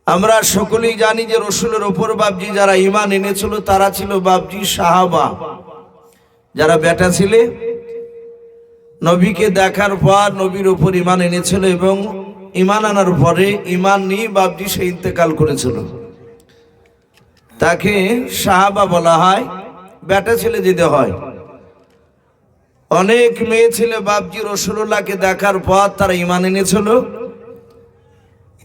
আমরা সকলেই জানি যে রসুলের ওপর বাপজি যারা ঈমান এনেছিল তারা ছিল বাপজি সাহাবা, যারা বেটা ছিলে নবীকে দেখার পর নবীর ওপর ঈমান এনেছিল এবং ঈমান আনার পরে ঈমান নিয়ে বাপজি সে ইন্তেকাল করেছিল। তাকে সাহাবা বলা হয়, বেটা ছেলে যেতে হয়। অনেক মেয়ে ছেলে বাপজি রাসূলুল্লাহকে দেখার পর তারা ঈমান এনেছিল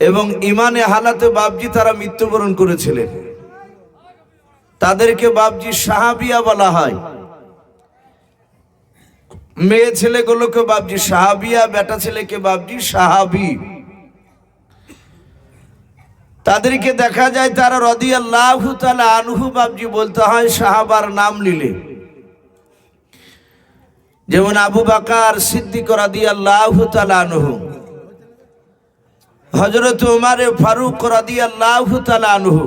এবং ঈমানে হালাতে বাপজি তারা মৃত্যুবরণ করেছিলেন। তাদেরকে বাপজি সাহাবিয়া বলা হয়। মেয়ে ছেলেগুলোকে বাপজি সাহাবিয়া, বেটা ছেলেকে বাপজি সাহাবি। তাদেরকে দেখা যায় তারা রাদিয়াল্লাহু তাআলা আনহু বাপজি বলতে হয় সাহাবার নাম নিলে। যেমন আবু বকর সিদ্দিক রাদিয়াল্লাহু তাআলা আনহু, হযরত উমর ফারুক রাদিয়াল্লাহু তাআলা আনহু।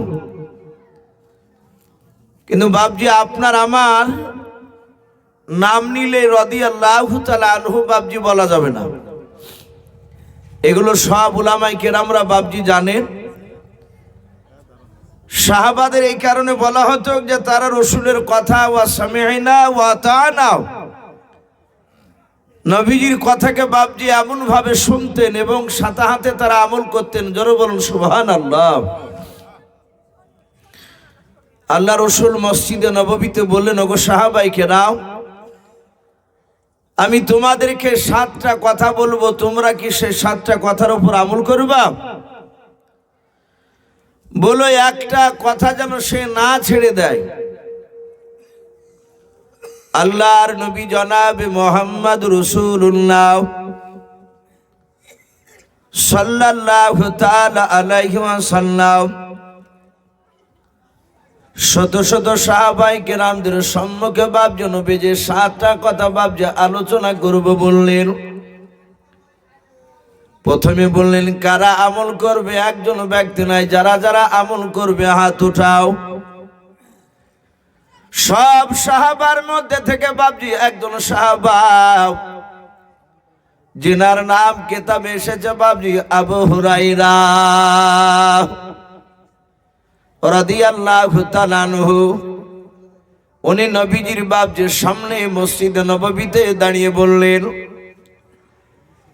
কিন্তু বাপজি আপনার আমার নাম নিলে রাদিয়াল্লাহু তাআলা আনহু বাপজি বলা যাবে না। এগুলো সব উলামায়ে কেরামরা বাপজি জানেন। সাহাবাদের এই কারণে বলা হতো যে তারা রসুলের কথা ওয়া সামি'না ওয়া আতা'না, নবীজির কথাকে বাপজি এমন ভাবে শুনতেন এবং সাথে হাতে তারা আমল করতেন। জোরে বলুন সুবহানাল্লাহ। আল্লাহ রসুল মসজিদে নববীতে বললেন, ওগো সাহাবায়ে কেরাম, আমি তোমাদেরকে 7টা কথা বলবো, তোমরা কি সেই 7টা কথার উপর আমল করবা? বলো একটা কথা যেন সে না ছেড়ে দেয়। আল্লাহর নবী জনাবে মুহাম্মদ রাসূলুল্লাহ সাল্লাল্লাহু তাআলা আলাইহি ওয়াসাল্লাম শত শত সাহাবায়ে কেরামদের সম্মুখে বাপজি নবী যে 7টা কথা বাপজি আলোচনা করব বললেন। প্রথমে বললেন কারা আমল করবে? একজন ব্যক্তি নাই, যারা যারা আমল করবে হাত উঠাও। সব সাহাবার মধ্যে থেকে বাপজি একজন সাহাবা যিনার নাম কিতাবে এসেছে বাপজি আবু হুরায়রা রাদিয়াল্লাহু তাআলা আনহু। উনি নবীজির বাপজির সামনে মসজিদে নববীতে দাঁড়িয়ে বললেন,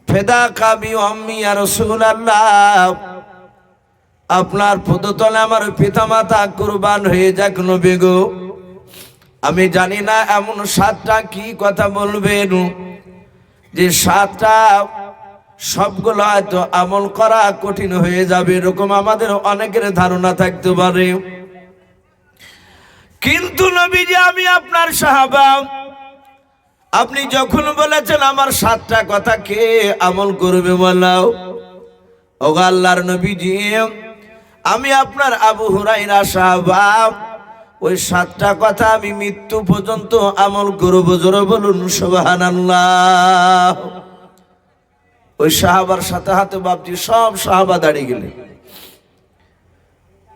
ফেদাকা বি উম্মি ইয়া রাসূলুল্লাহ, আপনার পদতলে আমার পিতামাতা কুরবান হয়ে যাক নবী গো। আমি জানি না এমন 7টা কি কথা বলবেন যে 7টা সবগুলো হয়তো আমল করা কঠিন হয়ে যাবে, এরকম আমাদের অনেকের ধারণা থাকতে পারে। কিন্তু নবীজি আমি আপনার সাহাবা, আপনি যখন বলেছেন আমার 7টা কথা কে আমল করবে বলাও। ওগো আল্লাহর নবীজি, আমি আপনার আবু হুরায়রা সাহাবা, ওই 7টা কথা আমি মৃত্যু পর্যন্ত আমল করব। জোরে বলুন সুবহানাল্লাহ। ওই সাহাবার সাথে হাতে বাপজি সব সাহাবা দাঁড়িয়ে গেলেন।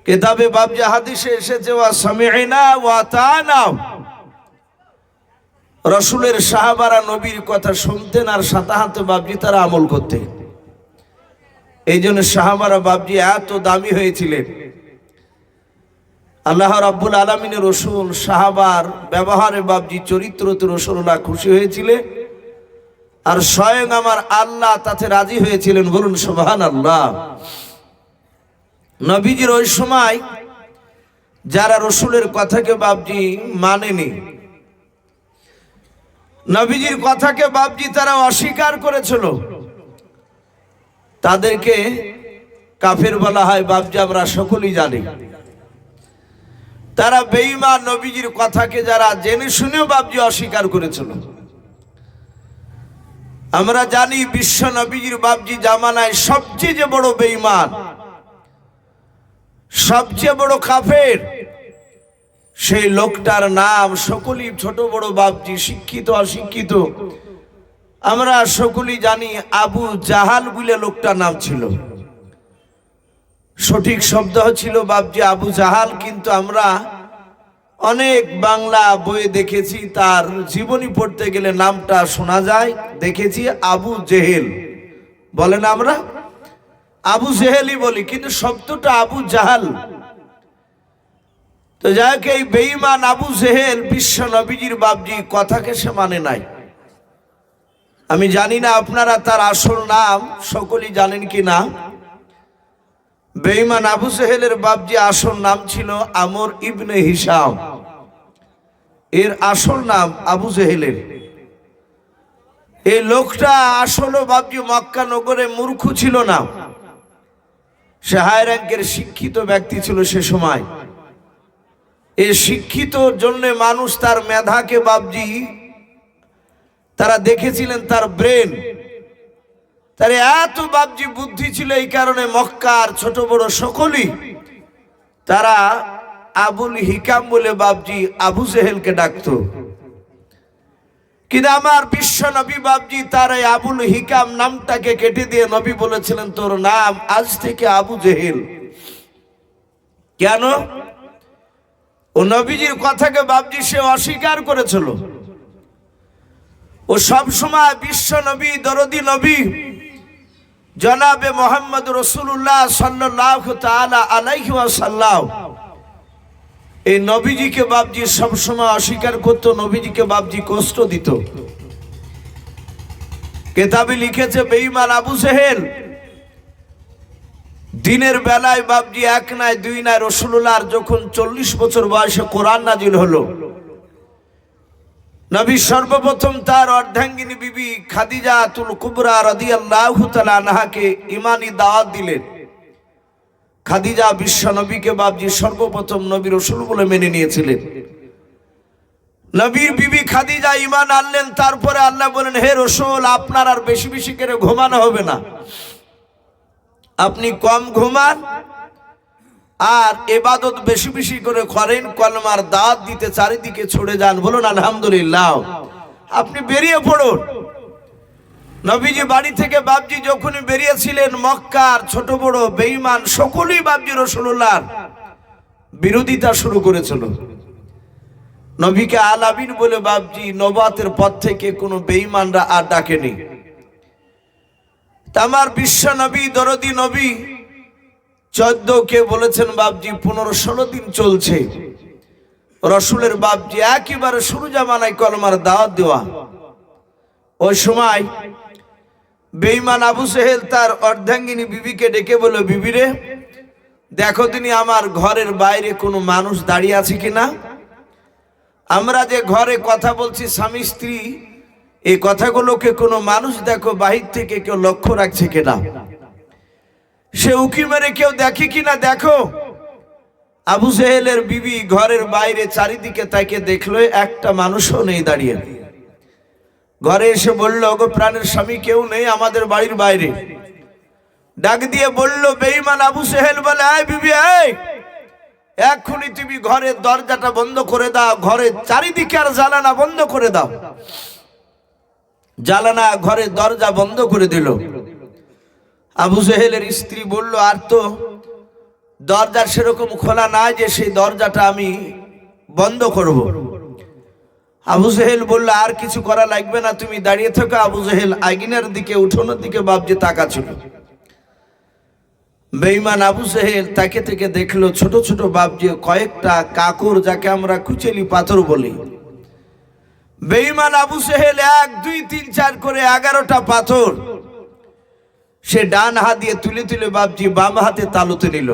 কিতাবে বাপজি হাদিসে এসেছে ওয়া সামি'না ওয়া আতা'না, রসুলের সাহাবারা নবীর কথা শুনতেন আর সাথে হাতে বাপজি তারা আমল করতেন। এই জন্য সাহাবারা বাপজি এত দামি হয়েছিলেন। আল্লাহ রাব্বুল আলামিনের রসুল সাহাবার ব্যবহারে বাপজি চরিত্রতে রাসূলুল্লাহ খুশি হয়েছিলেন আর স্বয়ং আমার আল্লাহ তাতে রাজি হয়েছিলেন। বলুন সুবহানাল্লাহ। নবীজির ওই সময় যারা রসুলের কথাকে বাপজি মানেনি, নবীজির কথাকে বাপজি তারা অস্বীকার করেছিল, তাদেরকে কাফের বলা হয় বাপজি, আমরা সকলেই জানি। তারা বেঈমান, নবীজির কথাকে যারা জেনে শুনেও বাপজি অস্বীকার করেছিল। আমরা জানি বিশ্ব নবীজির বাপজি জামানায় সবচেয়ে যে বড় বেঈমান, সবচেয়ে বড় কাফের, সেই লোকটার নাম সকলেই ছোট বড় বাপজি, শিক্ষিত অশিক্ষিত আমরা সকলেই জানি, আবু জাহাল বলে লোকটার নাম ছিল। সঠিক শব্দ ছিল বাপজি আবু জাহাল, কিন্তু আমরা অনেক বাংলা বই দেখেছি, তার জীবনী পড়তে গেলে নামটা শোনা যায়, দেখেছি আবু জেহেল বলেন আমরা। আবু জেহেলই বলি, কিন্তু শব্দটা আবু জাহাল। তো যাকে এই বেঈমান আবু জেহেল বিশ্ব নবীজির বাপজি কথাকে সে মানে নাই। আমি জানি না আপনারা তার আসল নাম সকলেই জানেন কি না। বেঈমান আবু জেহেলের বাপজি আসল নাম ছিল আমর ইবনে হিশাম। এর আসল নাম আবু জেহেলের। এই লোকটা আসলে বাপজি মক্কা নগরে মূর্খ ছিল না, সে হাই র্যাঙ্কের শিক্ষিত ব্যক্তি ছিল সে সময়। এই শিক্ষিত জন্য মানুষ তার মেধাকে বাপজি তারা দেখেছিলেন, তার ব্রেন, তার এত বাপজি বুদ্ধি ছিল। এই কারণে মক্কার ছোট বড় সকলেই তারা আবুল হিকাম বলে বাপজি আবু জেহেলকে ডাকতো। কিন্তু আমার বিশ্ব নবী বাপজি তার এই আবুল হিকাম নামটাকে কেটে দিয়ে নবী বলেছিলেন, তোর নাম আজ থেকে আবু জেহেল। কেন? ও নবীজির কথাকে বাপজি সে অস্বীকার করেছিল। ও সব সময় বিশ্ব নবী দরদি নবী জনাবে মোহাম্মদ রাসূলুল্লাহ সাল্লাল্লাহু তাআলা আলাইহি ওয়াসাল্লাম এই নবীজিকে বাপজি সবসময় অস্বীকার করতো, নবীজিকে বাপজি কষ্ট দিত। কিতাবে লিখেছে বেঈমান আবু জেহেল দিনের বেলায় বাপজি এক নাই দুই নাই রাসূলুল্লাহর যখন 40 বছর বয়সে কোরআন নাজিল হলো, নবী সর্বপ্রথম তার অর্ধাঙ্গিনী বিবি খাদিজাতুল কুবরা রাদিয়াল্লাহু তাআলা আনহাকে ঈমানি দাওয়াত দিলেন। খাদিজা বিশ্ব নবীকে বাপজি সর্বপ্রথম নবী রাসূল বলে মেনে নিয়েছিলেন। নবীর বিবি খাদিজা ঈমান আনলেন। তারপরে আল্লাহ বলেন, হে রাসূল, আপনার আর বেশি বেশি করে ঘুমানো হবে না, আপনি কম ঘুমান আর ইবাদত বেশি বেশি করে করেন, কলমার দাওয়াত দিতে চারিদিকে ছড়ে যান। বলুন আলহামদুলিল্লাহ। আপনি বেরিয়ে পড়ুন। নবীজি বাড়ি থেকে বাপজি যখনই বেরিয়েছিলেন, মক্কার ছোট বড় বেঈমান সকলেই বাপজি রাসূলুল্লাহর বিরোধিতা শুরু করেছিল। নবীকে আল আমিন বলে বাপজি নবুয়তের পর থেকে কোনো বেঈমানরা আর ডাকেনি। আমার বিশ্ব নবী দরদি নবী 14 কে বলেছেন বাপজি 15-16 দিন চলছে রসুলের বাপজি একেবারে শুরু জামানায় কলমার দাওয়াত দেওয়া। ওই সময় বেঈমান আবু জেহেল তার অর্ধাঙ্গিনী বিবিকে ডেকে বলল, বিবিরে দেখো তিনি আমার ঘরের বাইরে কোনো মানুষ দাঁড়িয়ে আছে কিনা। আমরা যে ঘরে কথা বলছি স্বামী স্ত্রী, এই কথাগুলোকে কোনো মানুষ দেখো বাহির থেকে কেউ লক্ষ্য রাখছে কিনা, সে উকি মেরে কেউ দেখে কিনা দেখো। আবু জেহেলের বিবি ঘরের বাইরে চারিদিকে তাকে দেখলো, একটা মানুষও নেই দাঁড়িয়ে। ঘরে এসে বলল, ওগো প্রাণের স্বামী কেউ নেই আমাদের বাড়ির বাইরে। ডাক দিয়ে বলল বেঈমান আবু জেহেল বলে, এই বিবি, এই এক্ষুনি তুমি ঘরের দরজাটা বন্ধ করে দাও, ঘরের চারিদিকে আর জ্বালানা বন্ধ করে দাও। জ্বালানা ঘরের দরজা বন্ধ করে দিল। আবু জেহেলের স্ত্রী বলল, আর তো দরজা সেরকম খোলা নাই যে সেই দরজাটা আমি বন্ধ করব। আবু জেহেল বলল, আর কিছু করা লাগবে না, তুমি দাঁড়িয়ে থাকো। আবু জেহেল আগুনের দিকে, উঠোনের দিকে বাপজি তাকাচ্ছিল। বেঈমান আবু জেহেল তাকে থেকে দেখলো ছোট ছোট বাপজি কয়েকটা কাকর, যাকে আমরা কুচেলি পাথর বলি। বেঈমান আবু জেহেল 1 2 3 4 করে 11টা পাথর সে ডান হাত দিয়ে তুলে তুলে বাপজি বাম হাতে তালুতে নিল।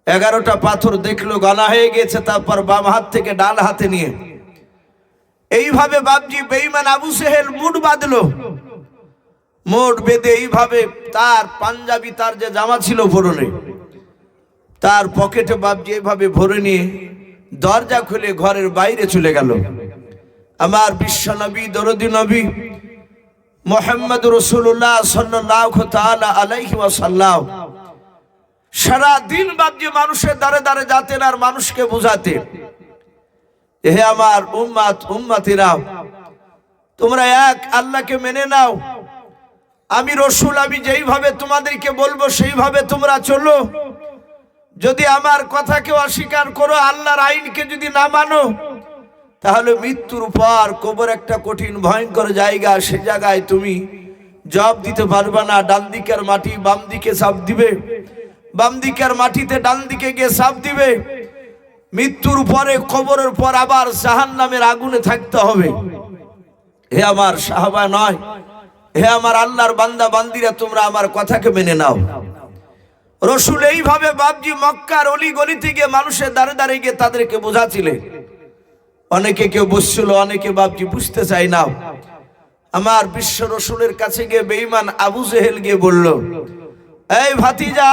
11টা পাথর দেখলো গলা হয়ে গেছে, তারপর বাম হাত থেকে ডান হাতে নিয়ে এইভাবে বাপজি বেঈমান আবু জেহেল মুঠ বাঁধলো। মোট বেঁধে এইভাবে তার পাঞ্জাবি, তার যে জামা ছিল পরনে, তার পকেটে বাপজি এইভাবে ভরে নিয়ে দরজা খুলে ঘরের বাইরে চলে গেল। আমার বিশ্ব নবী দরদি নবী মুহাম্মদ রাসূলুল্লাহ সাল্লাল্লাহু তাআলা আলাইহি ওয়াসাল্লাম সারা দিন বাপজি মানুষের দ্বারে দ্বারে যেতেন আর মানুষকে বোঝাতেন, হে আমার উম্মত উম্মতিরা, তোমরা এক আল্লাহকে মেনে নাও। আমি রসুল, আমি যেইভাবে তোমাদেরকে বলবো সেইভাবে তোমরা চলো। যদি আমার কথাকে অস্বীকার করো, আল্লাহর আইনকে যদি না মানো, তাহলে মৃত্যুর পর কবর একটা কঠিন ভয়ঙ্কর জায়গা, সে জায়গায় তুমি জবাব দিতে পারবে না। ডান দিকের মাটি বাম দিকে চাপ দিবে, বাম দিকের মাটিতে ডান দিকে গিয়ে চাপ দিবে। মৃত্যুর পরে, কবরের পর আবার জাহান্নামের আগুনে থাকতে হবে। হে আমার সাহাবা নয়, হে আমার আল্লাহর বান্দা বান্দিরা, তোমরা আমার কথাকে মেনে নাও। রসুল এইভাবে বাপজি মক্কার অলি গলিতে গিয়ে মানুষের দ্বারে দ্বারে গিয়ে তাদেরকে বোঝাছিলেন। অনেকে কেউ বুঝছিল, অনেকে বাপজি বুঝতে চাই না। আমার বিশ্ব রসুলের কাছে গিয়ে বেঈমান আবু জেহেল গিয়ে বলল, এই ভাতিজা,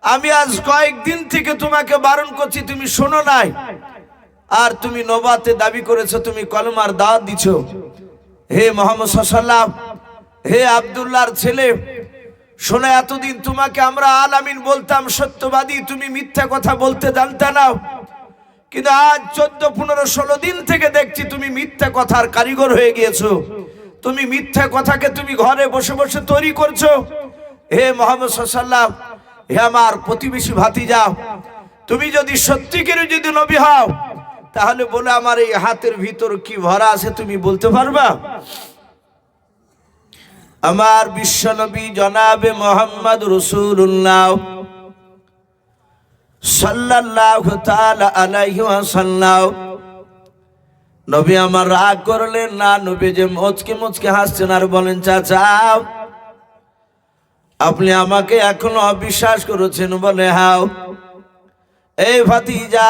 আমি আজ কয়েকদিন থেকে তোমাকে বারণ করছি, তুমি শোনো নাই, আর তুমি নবাতে দাবি করেছো, তুমি কলমার দাওয়াত দিছো। হে মোহাম্মদ সাল্লাল্লাহু, হে আব্দুল্লাহর ছেলে, শোনো, এতদিন তোমাকে আমরা আল আমিন বলতাম, সত্যবাদী, তুমি মিথ্যা কথা বলতে জানতে না, কিন্তু আজ 14, 15, 16 দিন থেকে দেখছি তুমি মিথ্যা কথার কারিগর হয়ে গিয়েছো। তুমি মিথ্যা কথাকে তুমি ঘরে বসে বসে তৈরি করছো। হে মোহাম্মদ সাল্লাল্লাহু, হে আমার প্রতিবেশী ভাতিজা, তুমি যদি সত্যিকারে যদি নবী হও, তাহলে বলে আমার এই হাতের ভিতর কি ভরা আছে তুমি বলতে পারবা? আমার বিশ্ব নবী জনাবে মোহাম্মদ রাসূলুল্লাহ সাল্লাল্লাহু তাআলা আলাইহি ওয়াসাল্লাম, নবী আমার রাগ করলেন না। নবী যে মুচকে মুচকে হাসছেন আর বলেন, চাচা, আপনি আমাকে এখনো অবিশ্বাস করেছেন? বলে, হ্যাঁ। এই ভাতিজা,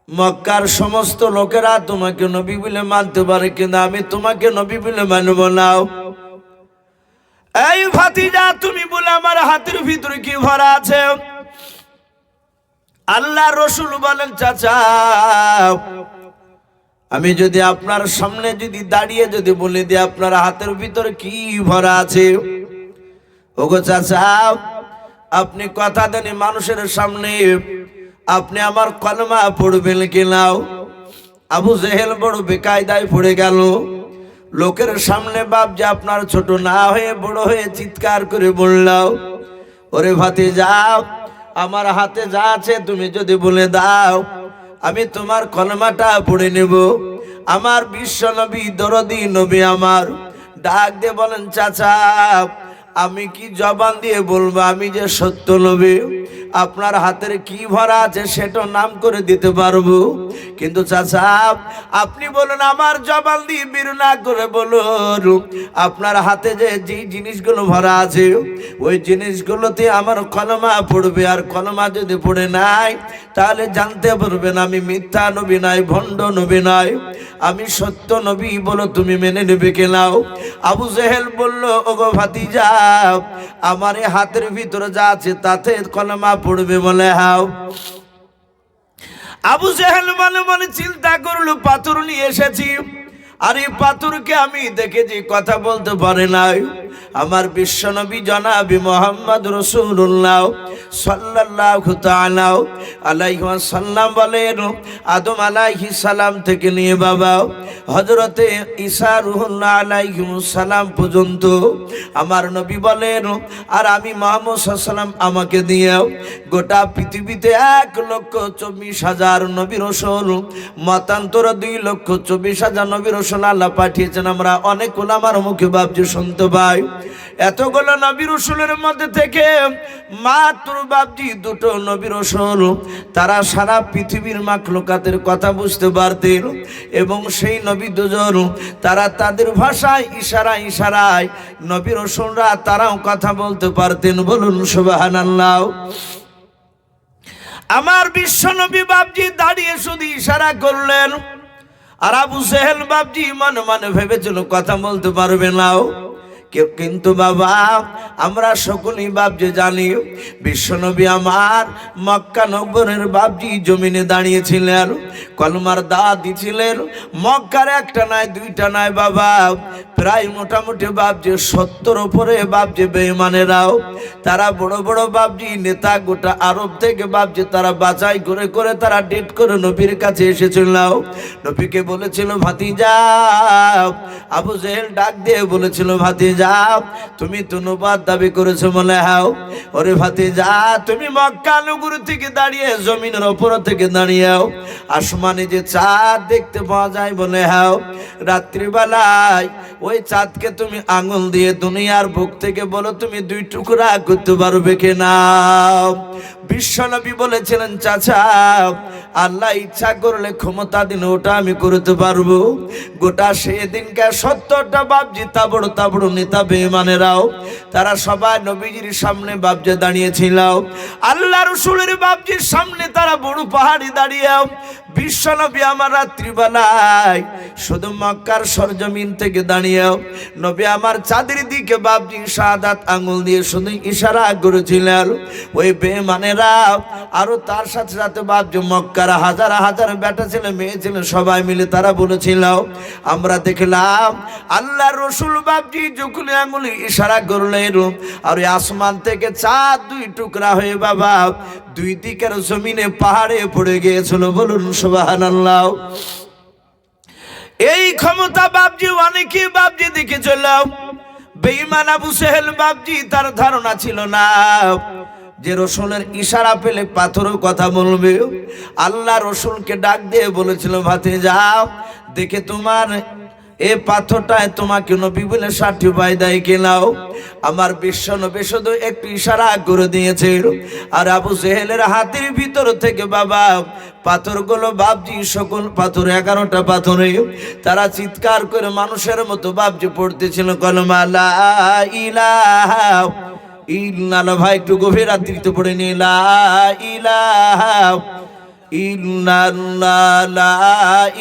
মক্কার সমস্ত লোকেরা তোমাকে নবী বলে মানতে পারে, কিন্তু আমি তোমাকে নবী বলে মানব না। এই ভাতিজা, তুমি বলে আমার হাতের ভিতরে কি ভরা আছে? আল্লাহ রসুল বলেন, চাচা, আমি যদি আপনার সামনে যদি দাঁড়িয়ে যদি বলে দিই আপনার হাতের ভিতরে কি ভরা আছে, ওগো চাচা, আপনি কথা দেন মানুষের সামনে আপনি আমার কলমা পড়বেন কি নাও? আবু জেহেল বড় বেকায়দায় পড়ে গেল। লোকের সামনে বাপ যে আপনার ছোট না হয়ে বড় হয়ে চিৎকার করে বললাও, ওরে ভাতিজা, আমার হাতে যা আছে তুমি যদি বলে দাও, আমি তোমার কলমাটা পড়ে নেব। আমার বিশ্ব নবী দরদি নবী আমার ডাক দিয়ে বলেন, চাচা, আমি কি জবান দিয়ে বলবো আমি যে সত্য নবী? আপনার হাতের কি ভরা আছে সেটা নাম করে দিতে পারবো, কিন্তু চাচা আপনি বলুন, আমার জবান দিয়ে বের না করে বলুন, আপনার হাতে যে জিনিসগুলো ভরা আছে ওই জিনিসগুলোতে আমার কলমা পড়বে। আর কলমা যদি পড়ে নাই, তাহলে জানতে পারবেন আমি মিথ্যা নবী নাই, ভণ্ড নবী নাই, আমি সত্য নবী। বলো তুমি মেনে নেবে কে নাও? আবু জেহেল বলল, ওগো ভাতিজা, আমার এই হাতের ভিতরে যা আছে তাতে কলমা পড়বে? বলে, হাও। আবু জেহেল মনে মনে চিন্তা করলো, পাথর নিয়ে এসেছি, আর এই পাথরকে আমি দেখেছি কথা বলতে পারে নাই। আমার বিশ্বনবী জনাবি মোহাম্মদ রাসূলুল্লাহ সাল্লাল্লাহু তাআলা আলাইহি ওয়াসাল্লাম বলেন, আদম আলাইহিস সালাম থেকে নিয়ে বাবা হযরতে ঈসা রূহুল্লাহ আলাইহিস সালাম পর্যন্ত আমার নবী বলেন, আর আমি মুহাম্মদ সাল্লাল্লাহু আলাইহি ওয়াসাল্লাম আমাকে দিয়ে গোটা পৃথিবীতে 1,24,000 নবী রাসূল, মতান্তর 2,24,000 নবী রাসূল আল্লাহ পাঠিয়েছেন। আমরা অনেক ওলামার মুখে বাপজি শুনতে পাই, এতগুলো নবী রাসূলের মধ্যে থেকে মাত্র বাপজি 2টো নবী রাসূল তারা সারা পৃথিবীর মাখলুকাতের কথা বুঝতে পারতেন, এবং সেই নবী দুজন তারা তাদের ভাষায় ইশারায় নবী রাসূলরা তারাও কথা বলতে পারতেন। বলুন সুবহানাল্লাহ। আমার বিশ্ব নবী বাপজি দাঁড়িয়ে শুধু ইশারা করলেন, আর আবু জেহেল বাপজি মনে মনে ভেবেছিল কথা বলতে পারবে না। কিন্তু বাবা আমরা সকলেই বাপজি জানি, বিশ্বনবী আমার মক্কা নগরের বাপজি জমিনে দাঁড়িয়েছিলেন, কলমার দাওয়াত দিয়েছিলেন। মক্কার একটা নয়, দুইটা নয় বাবা, প্রায় মোটামুটি বাপজি 70 উপরে বাপজি বেঈমানেরাও, তারা বড় বড় বাপজি নেতা গোটা আরব থেকে বাপজি তারা বাছাই করে করে তারা ডেট করে নবীর কাছে এসেছিল। নবীকে বলেছিল, ভাতিজা, আবু জেহেল ডাক দিয়ে বলেছিল, ভাতিজা, ভাতিজা তুমি তো নবুয়ত দাবি করেছো বলে হাও, ওরে ভাতিজা তুমি মক্কা নগরী থেকে দাঁড়িয়ে জমিনের উপর থেকে দাঁড়িয়েও আসমানে যে চাঁদ দেখতে পাওয়া যায় বলে হাও, রাত্রিবেলায় ওই চাঁদকে তুমি আঙুল দিয়ে দুনিয়ার বুক থেকে বলো তুমি 2 টুকরা করতে পারবে কিনা? বিশ্বনবী বলেছিলেন চাচা আল্লাহ ইচ্ছা করলে ক্ষমতা দিন ওটা আমি করতে পারবো। গোটা সেদিনকে 70টা বাপজি তাবড় তাবড় নেতা বেঈমানেরাও তারা সবাই নবীজির সামনে বাপজে দাঁড়িয়েছিল, আল্লাহ রসুলের বাপজির সামনে তারা বড় পাহাড়ি দাঁড়িয়ে বিশ্বনবী আমার রাত্রিবেলায় শুধু মক্কার সরজমিন থেকে দাঁড়িয়েও নবী আমার চাঁদের দিকে বাপজি শাহাদাত আঙ্গুল দিয়ে শুধু ইশারা করেছিলেন। ওই বেঈমানেরা আরো তার সাথে সাথে বাপজি মক্কার হাজার হাজার বেটা ছেলে মেয়ে ছেলে সবাই মিলে তারা বলেছিল আমরা দেখলাম আল্লাহ রসুল বাপজি যখন আঙ্গুলে ইশারা করলেন আর আসমান থেকে চাঁদ 2 টুকরা হয়ে বাবা 2 দিকের জমিনে পাহাড়ে পড়ে গিয়েছিল। বলুন সুবহানাল্লাহ। এই ক্ষমতা বাপজি অনেকে বাপজি দেখেছিল, বেঈমান আবু সেহেল বাপজি তার ধারণা ছিল না যে রসুলের ইশারা পেলে পাথরও কথা বলবে। আল্লাহ রসুলকে ডাক দিয়ে বলেছিল ভাতিজা দেখে তোমার এ পাথরটায় তোমাকে নবী বলে সার্টিফাই দেয় কেনাও। আমার বিশ্ব নবী শুধু একটু ইশারা করে দিয়েছে আর আবু জেহেলের হাতের ভিতর থেকে বাবা পাথরগুলো বাপজি সকল পাথর 11টা পাথরে তারা চিৎকার করে মানুষের মতো বাপজি পড়তেছিল কলমা লা ইলাহা ইল্লাল্লাহ। ভাই একটু গভীর রাত্রিতে পড়ে নি লা ইলাহা ইল্লাল্লাহ লা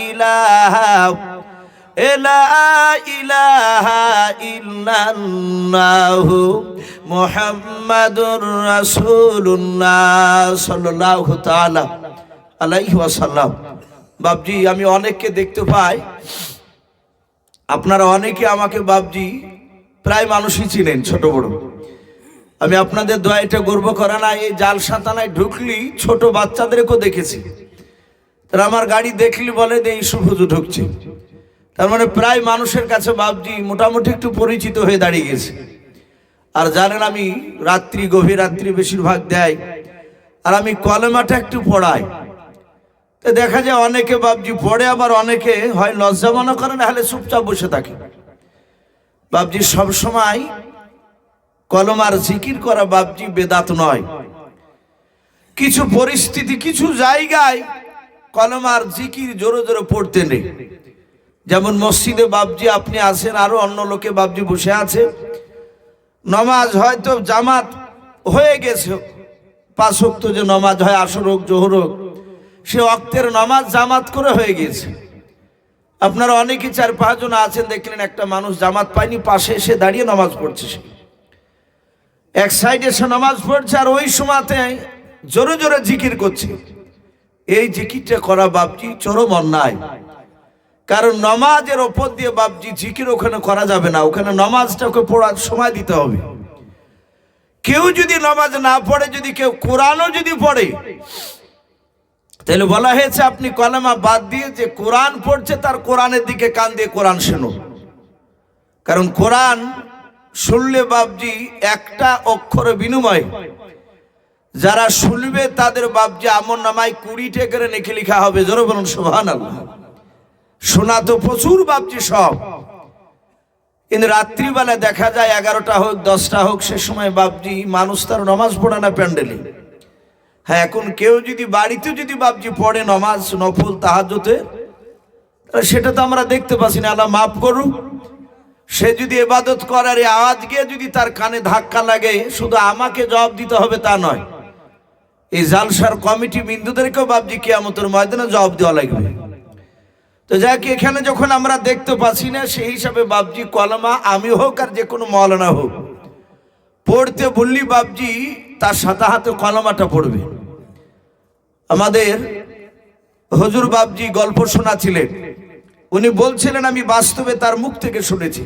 ইলাহা লা ইলাহা ইল্লাল্লাহু মুহাম্মাদুর রাসূলুল্লাহ সাল্লাল্লাহু তাআলা আলাইহি ওয়াসাল্লাম। বাপজি আমি অনেককে দেখতে পাই, আপনারা অনেকে আমাকে বাপজি প্রায় মানুষই চিনেন ছোট বড়। আমি আপনাদের দোয়া এটা গর্ব করে না, এই জাল সাতানায় ঢুকলি ছোট বাচ্চাদেরকেও দেখেছি, তারা আমার গাড়ি দেখলি বলে যে এই সুফুজু ঢুকছে। তার মানে প্রায় মানুষের কাছে বাপজি মোটামুটি একটু পরিচিত হয়ে দাঁড়িয়ে গেছে। আর জানেন আমি রাত্রি গভীর রাত্রি বেশিরভাগ দেয় আর আমি কলেমাটা একটু পড়াই, তো দেখা যায় অনেকে বাপজি পড়ে আবার অনেকে হয় লজ্জা মনে করে না হলে চুপচাপ বসে থাকে। বাপজি সবসময় কলমার জিকির করা বাপজি বেদাত নয়, কিছু পরিস্থিতি কিছু জায়গায় কলমার জিকির জোরে জোরে পড়তে নেই। যেমন মসজিদে বাপজি আপনি আছেন, আরো অন্য লোকে বাপজি বসে আছে, নমাজ হয়তো জামাত হয়ে গেছে, 5 ওয়াক্ত যে নমাজ হয় আসর হোক জোহর হোক সে ওয়াক্তের নমাজ জামাত করে হয়ে গেছে। আপনারা অনেকে 4-5 জন আছেন, দেখলেন একটা মানুষ জামাত পায়নি, পাশে এসে দাঁড়িয়ে নামাজ পড়ছে, সে এক সাইডে এসে নামাজ পড়ছে আর ওই সময়তে জোরে জোরে জিকির করছে। এই জিকিরটা করা বাপজি চরম অন্যায়, কারণ নমাজের ওপর দিয়ে বাপজি জিকির ওখানে করা যাবে না, ওখানে নমাজটাকে পড়ার সময় দিতে হবে। কেউ যদি নামাজ না পড়ে, যদি কেউ কোরআনও যদি পড়ে, তাহলে বলা হয়েছে আপনি কলেমা বাদ দিয়ে যে কোরআন পড়ছে তার কোরআনের দিকে কান দিয়ে কোরআন শোনো। কারণ কোরআন শুনলে বাপজি একটা অক্ষর বিনিময় যারা শুনবে তাদের বাপজি আমল নামায় 20 করে নেকি লেখা হবে। জোরে বলুন সুবহানাল্লাহ। শোনা তো প্রচুর বাপজি সব, কিন্তু রাত্রিবেলা দেখা যায় 11টা হোক 10টা হোক সে সময় বাপজি মানুষ তার নামাজ পড়ে না প্যান্ডেলে। হ্যাঁ, এখন কেউ যদি বাড়িতে যদি বাপজি পড়ে নামাজ নফল তাহাজ্জুদে, সেটা তো আমরা দেখতে পাচ্ছি না, আল্লাহ মাফ করুক। সে যদি ইবাদত করার আওয়াজ গিয়ে যদি তার কানে ধাক্কা লাগে, শুধু আমাকে জবাব দিতে হবে তা নয়, এই জালসার কমিটি বিন্দুদেরকেও বাপজি কিয়ামতের ময়দানে জবাব দেওয়া লাগবে। তো যাক, এখানে যখন আমরা দেখতে পাচ্ছি না সেই হিসাবে বাপজি কলমা আমি হোক আর যে কোনো মওলানা হোক পড়তে বললি বাপজি তার সাথে হাতে কলমাটা পড়বে। আমাদের হুজুর বাপজি গল্প শোনাছিলেন, উনি বলছিলেন আমি বাস্তবে তার মুখ থেকে শুনেছি।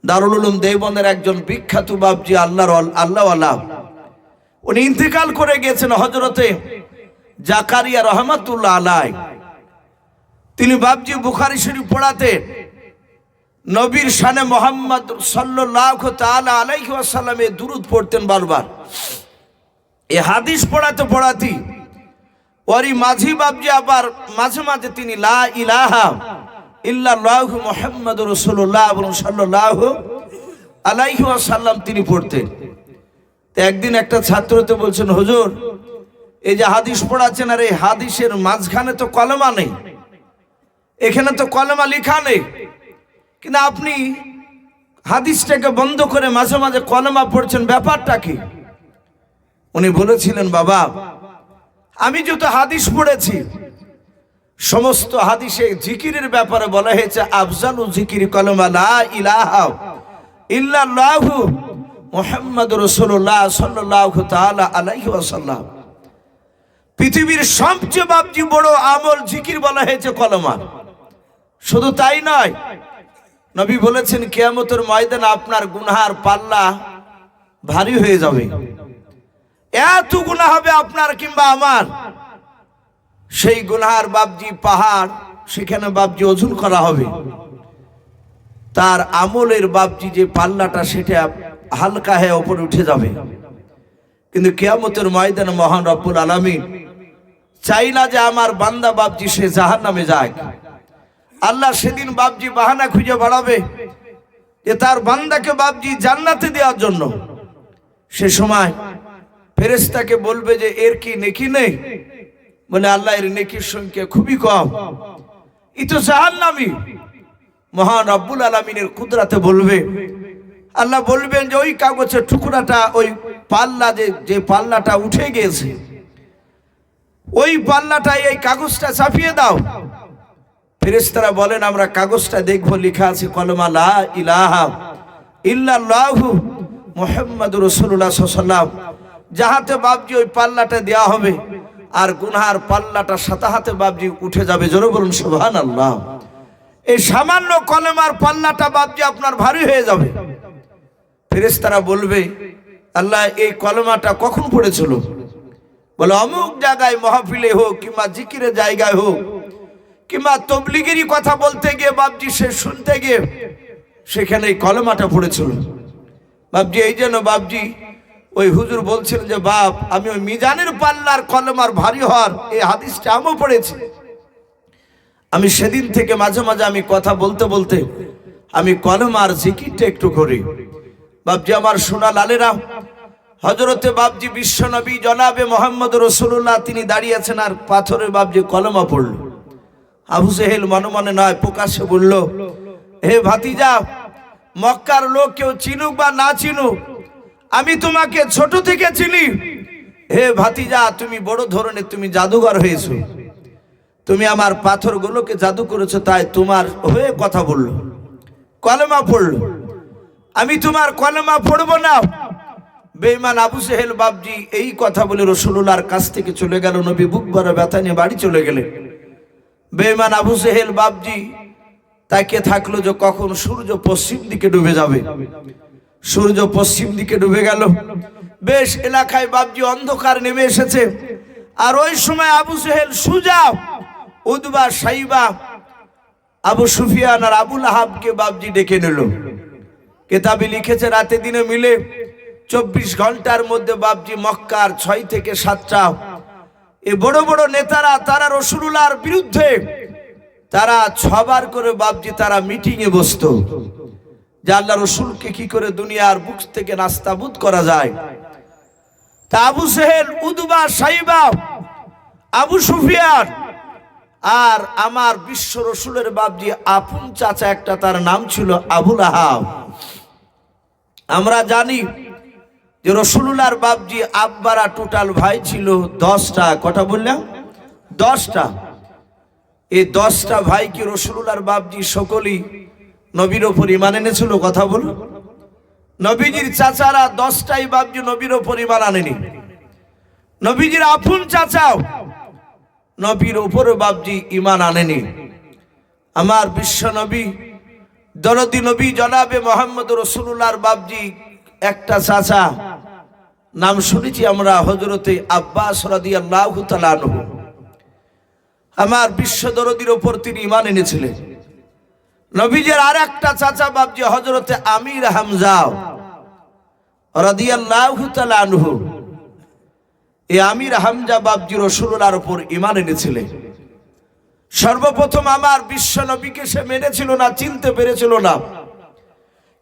দারুল উলুম দেওবন্দের একজন বিখ্যাত বাপজি আল্লাহওয়ালা, উনি ইন্তেকাল করে গেছেন হযরতে জাকারিয়া রাহমাতুল্লাহ আলাইহি। তিনি বাপজি বুখারী শরীফ পড়াতেন। নবীর শানে মোহাম্মদ সাল্লাল্লাহু তাআলা আলাইহি ওয়াসাল্লামে দুরূদ পড়তেন বারবার। এই হাদিস পড়াতে পড়াতে ওরই মাঝি বাবজি আবার মাঝে মাঝে তিনি লা ইলাহা ইল্লাল্লাহু মুহাম্মাদুর রাসূলুল্লাহ সাল্লাল্লাহু আলাইহি ওয়াসাল্লাম তিনি পড়তেন। তো একদিন একটা ছাত্রতে বলছেন, হুজুর এই যে হাদিস পড়াচ্ছেন, আর এই হাদিসের মাঝখানে তো কলমা নেই, এখানে তো কলমা লেখা নেই, কিন্তু আপনি হাদিসটাকে বন্ধ করে মাঝে মাঝে কলমা পড়ছেন, ব্যাপারটা কি? উনি বলেছিলেন, বাবা আমি যত হাদিস পড়েছি সমস্ত হাদিসে জিকিরের ব্যাপারে বলা হয়েছে আফজালু জিকির কলমা লা ইলাহা ইল্লাল্লাহু মুহাম্মাদুর রাসূলুল্লাহ সাল্লাল্লাহু তাআলা আলাইহি ওয়াসাল্লাম। পৃথিবীর সবচেয়ে বাবজি বড় আমল জিকির বলা হয়েছে কলমা। শুধু তাই নয়, নবী বলেছেন কিয়ামতের ময়দানে আপনার গুনাহের পাল্লা ভারী হয়ে যাবে। এত গুনাহ হবে আপনার কিংবা আমার, সেই গুনাহের বাবজি পাহাড়, সেখানে বাবজি ওজন করা হবে। তার আমলের বাবজি যে পাল্লাটা সেটা হালকা হয়ে উপরে উঠে যাবে। কিন্তু কিয়ামতের ময়দানে মহান রব্বুল আলামিন চাই না যে আমার বান্দা বাবজি সে জাহান্নামে যায়। আল্লাহ সেদিন বাবজি বাহানা খুঁজে বাড়াবে যে তার বান্দাকে বাবজি জান্নাতে দেওয়ার জন্য। সে সময় ফেরেশতাকে বলবে যে এর কি নেকি নেই? বলে আল্লাহ এর নেকির সংখ্যা খুবই কম, ই তো জাহান্নামী। মহান রব্বুল আলামিনের কুদরতে বলবে, আল্লাহ বলবেন যে ওই কাগজের টুকরাটা, ওই পাল্লা যে পাল্লাটা উঠে গিয়েছে, ওই পাল্লাটাই এই কাগজটা চাপিয়ে দাও। ফেরেশতারা বলেন আমরা কাগজটা দেখবো, লেখা আছে কলমা লা ইলাহা ইল্লাল্লাহু মুহাম্মাদুর রাসূলুল্লাহ সাল্লাল্লাহু আলাইহি ওয়াসাল্লাম। যাহাতে বাবজি ওই পাল্লাটা দেয়া হবে আর গুনহার পাল্লাটা সাথে হাতে বাবজি উঠে যাবে। জোরে বলুন সুবহানাল্লাহ। এই সামান্য কলমার পাল্লাটা বাবজি আপনার ভারী হয়ে যাবে। ফেরেশতারা বলবে, আল্লাহ এই কলমাটা কখন পড়েছিল? বলে অমুক জায়গায় মাহফিলে হোক কিংবা জিকিরের জায়গায় হোক কিংবা তবলিগেরই কথা বলতে গিয়ে বাবজি সে শুনতে গিয়ে সেখানে এই কলমাটা পড়েছিল। বাবজি এই জন্য বাবজি ওই হুজুর বলছিলেন যে বাপ আমি ওই মিজানের পাল্লার কলমার ভারী হওয়ার এই হাদিসটা আমিও পড়েছি। আমি সেদিন থেকে মাঝে মাঝে আমি কথা বলতে বলতে আমি কলমার জিকিরটা একটু করি। বাবজি আমার সোনা লালেরা, হযরতে বাবজি বিশ্বনবী জনাবে মুহাম্মদ রাসূলুল্লাহ তিনি দাঁড়িয়ে আছেন আর পাথরের বাবজি কলমা পড়ল। আবু জেহেল মনে মনে নয় প্রকাশ্যে বলল, হে ভাতিজা, মক্কার লোক কেউ চিনুক বা না চিনুক, আমি তোমাকে ছোট থেকে চিনি। হে ভাতিজা, তুমি বড় ধরনের তুমি জাদুঘর হয়েছো, তুমি আমার পাথরগুলোকে জাদু করেছো, তাই তোমার হয়ে কথা বললো, কলমা পড়লো। আমি তোমার কলমা পড়বো না। বেঈমান আবু জেহেল বাবজি এই কথা বলে রাসূলুল্লাহর কাছ থেকে চলে গেল। নবী বুক ভরা ব্যথা নিয়ে বাড়ি চলে গেলেন। বেঈমান আবু জেহেল বাবজি তাকিয়ে থাকলো যে কখন সূর্য পশ্চিম দিকে ডুবে যাবে। সূর্য পশ্চিম দিকে ডুবে গেল। বেশ এলাকায় বাবজি অন্ধকার নেমে এসেছে। আর ওই সময় আবু জেহেল, সুজা, উতবা, সাইবা, আবু সুফিয়ান আর আবু লাহাবকে বাবজি ডেকে নিল। কিতাবে লিখেছে রাতে দিনে মিলে 24 ঘন্টার মধ্যে বাবজি মক্কার 6 থেকে 7টা এই বড় বড় নেতারা তারা রাসূলুল্লাহর বিরুদ্ধে তারা 6 বার করে বাবজি তারা মিটিং এ বসতো যে আল্লাহ রাসূলকে কি করে দুনিয়ার বুক থেকে নাস্তাবুদ করা যায়। তা আবু জেহেল, উতবা, সাইবা, আবু সুফিয়ান আর আমার বিশ্ব রাসূলের বাবজি আপন চাচা একটা, তার নাম ছিল আবু লাহাব। আমরা জানি যে রাসূলুল্লাহর বাবজি আব্বারা টোটাল ভাই ছিল 10টা। কটা বললাম? 10টা। এই 10টা ভাই কি রাসূলুল্লাহর বাবজি সকলেই নবীর উপর ঈমান এনেছিল? কথা বলুন। নবীজির চাচারা 10টাই বাবজি নবীর উপর ঈমান আনেনি। নবীজির আপন চাচাও নবীর উপর বাবজি ঈমান আনেনি। আমার বিশ্ব নবী দরদি নবী জনাবে মুহাম্মদ রাসূলুল্লাহর বাবজি একটা চাচা, নাম শুনেছি আমরা, হযরতে আব্বাস রাদিয়াল্লাহু তাআলা আনহু। আমার বিশ্ব দরদির উপর তিনি ঈমান এনেছিলেন। নবীজির আর একটা চাচা বাপজি হযরতে আমির হামজা রাদিয়াল্লাহু তাআলা আনহু। এই আমির হামজা বাপজি রাসূলুল্লাহর উপর ঈমান এনেছিলেন। সর্বপ্রথম আমার বিশ্ব নবীকে সে মেনেছিল না, চিনতে পেরেছিল না,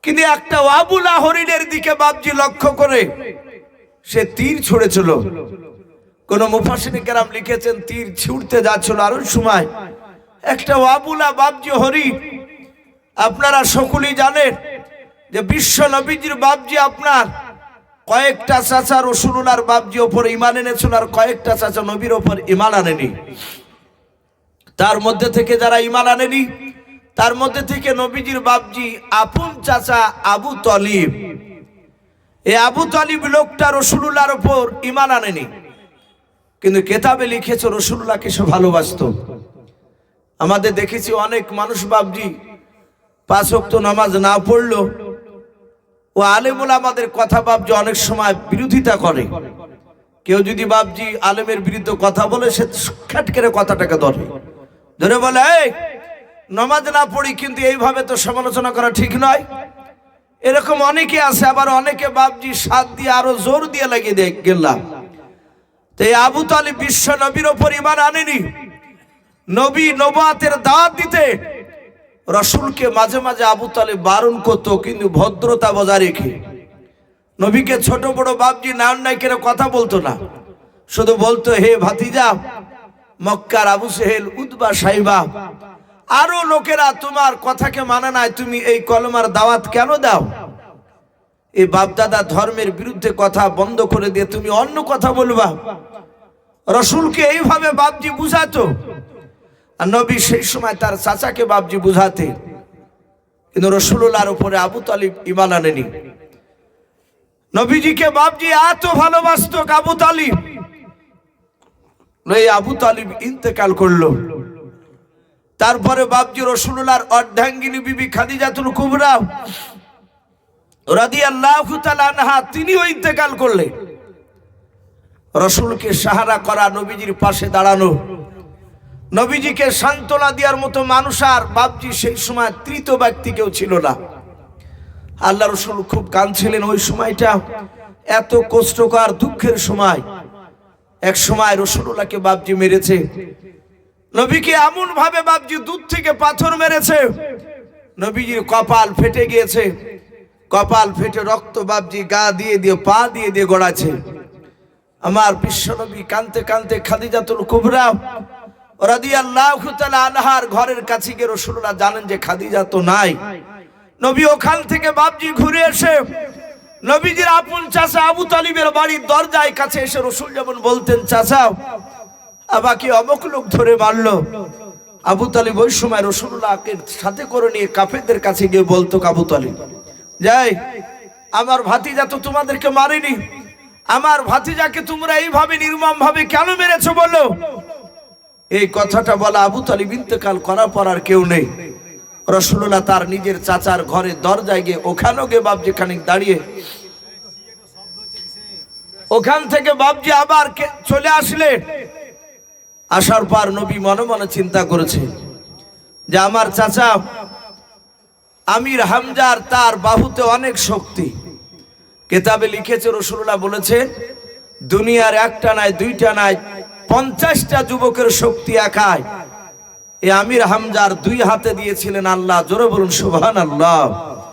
কিন্তু একটা আবুলা হরিণের দিকে বাপজি লক্ষ্য করে সে তীর ছুঁড়েছিল। কোন মুফাসসিরিন কেরাম লিখেছেন তীর ছুঁড়তে যাচ্ছিল, আর ওই সময় একটা আবুলা বাপজি হরিণ, আপনারা সকলেই জানেন যে বিশ্ব নবীজির বাপজি আপনার কয়েকটা চাচা রাসূলুল্লাহর বাপজি ওপর ঈমান এনেছিল, আর কয়েকটা চাচা নবীর ওপর ঈমান আনেনি। তার মধ্যে থেকে যারা ঈমান আনেনি, তার মধ্যে থেকে নবীজির বাপজি আপন চাচা আবু তালিব, এই আবু তালিব লোকটা রাসূলুল্লাহর উপর ঈমান আনেনি, কিন্তু কেতাবে লিখেছে রাসূলুল্লাহকে সে ভালোবাসতো। আমাদের দেখেছি অনেক মানুষ বাপজি 5 ওয়াক্ত নামাজ না পড়লো ও আলেমুল আমাদের কথা বাপজি অনেক সময় বিরোধিতা করে। কেউ যদি বাপজি আলেমের বিরুদ্ধে কথা বলে সে খাট করে কথাটাকে ধরে বলে এই নামাজ না পড়ি, কিন্তু এইভাবে তো সমালোচনা করা ঠিক নয়। এরকম অনেকে আছে, আবার অনেকে বাপজি সাথ দিয়ে আরো জোর দিয়ে লাগিয়ে দিয়ে গেলাম। তো এই আবু তালিব বিশ্ব নবীর ওপর ঈমান আনেনি। নবী নবুয়তের দাওয়াত দিতে রাসূলকে মাঝে মাঝে আবু তালিব বারণ করতো, কিন্তু ভদ্রতা বজায় রেখে। নবীকে ছোট বড় বাপজি নাম নাই করে কথা বলতো না, শুধু বলতো হে ভাতিজা, মক্কার আবু সেহেল, উতবা, সাইবা আরো লোকেরা তোমার কথাকে মানে নাই, তুমি এই কলমার দাওয়াত কেন দাও? এই বাপদাদা ধর্মের বিরুদ্ধে কথা বন্ধ করে দিয়ে তুমি অন্য কথা বলবা। রাসূলকে এইভাবে বাপজি বুঝাতো, আর নবী সেই সময় তার চাচাকে বাপজি বুঝাতে, কিন্তু রাসূলুল্লাহর উপরে আবু তালিব ঈমান আনেনি। নবীজিকে বাপজি এত ভালোবাসতো আবু তালিব, এই আবু তালিব ইন্তেকাল করলো। তারপরে বাপজি রাসূলুল্লাহর অর্ধাঙ্গিনী বিবি খাদিজাতুল কুবরা রাদিয়াল্লাহু তাআলা আনহা তিনিও ইন্তেকাল করলেন। রাসূলকে সাহারা করা, নবীজির পাশে দাঁড়ানো, নবীজিকে সান্ত্বনা দেওয়ার মতো মানুষ আর বাপজি সেই সময় তৃতীয় ব্যক্তি কেউ ছিল না। আল্লাহ রাসূল খুব কাঁদছিলেন ওই সময়টা, এত কষ্টকর দুঃখের সময়। এক সময় রাসূলুল্লাহকে বাপজি মেরেছে, নবীকে এমন ভাবে বাপজি দূর থেকে পাথর মেরেছে, নবীজির কপাল ফেটে গিয়েছে। কপাল ফেটে রক্ত বাপজি গা দিয়ে দিয়ে পা দিয়ে দিয়ে গড়াচ্ছে। আমার বিশ্বনবী কাঁদতে কাঁদতে খাদিজাতুল কুবরা রাদিয়াল্লাহু তাআলা আনহার ঘরের কাছে গিয়ে রাসূলুল্লাহ জানেন যে খাদিজা তো নাই। নবী ওখান থেকে বাপজি ঘুরে এসে নবীজির আপন চাচা আবু তালিবের বাড়ির দরজায় কাছে এসে রাসূল যেমন বলতেন, চাচা আমাকে অমুক লোক ধরে মারলো। আবু তালিব ওই সময় রাসূলুল্লাহকে সাথে করে নিয়ে কাফেরদের কাছে গিয়ে বলতো, আবু তালিব যাই, আমার ভাতিজা তো তোমাদেরকে মারেনি, আমার ভাতিজাকে তোমরা এইভাবে নির্মম ভাবে কেন মেরেছো বলো? এই কথাটা বলা আবু তালিব ইন্তেকাল করার পর আর কেউ নেই। রাসূলুল্লাহ তার নিজের চাচার ঘরে দরজায় গিয়ে ওখানেও গিয়ে বাপজি খানিক দাঁড়িয়ে, ওখান থেকে বাপজি আবার চলে আসলেন। আসার পর নবী মনে মনে চিন্তা করেছে যে আমার চাচা আমির হামজার তার বাহুতে অনেক শক্তি। কিতাবে লিখেছে রাসূলুল্লাহ বলেছে দুনিয়ার একটা নাই দুইটা নাই 50টা যুবকের শক্তি একাই এই আমির হামজার 2 হাতে দিয়েছিলেন আল্লাহ। জোরে বলুন সুবহানাল্লাহ।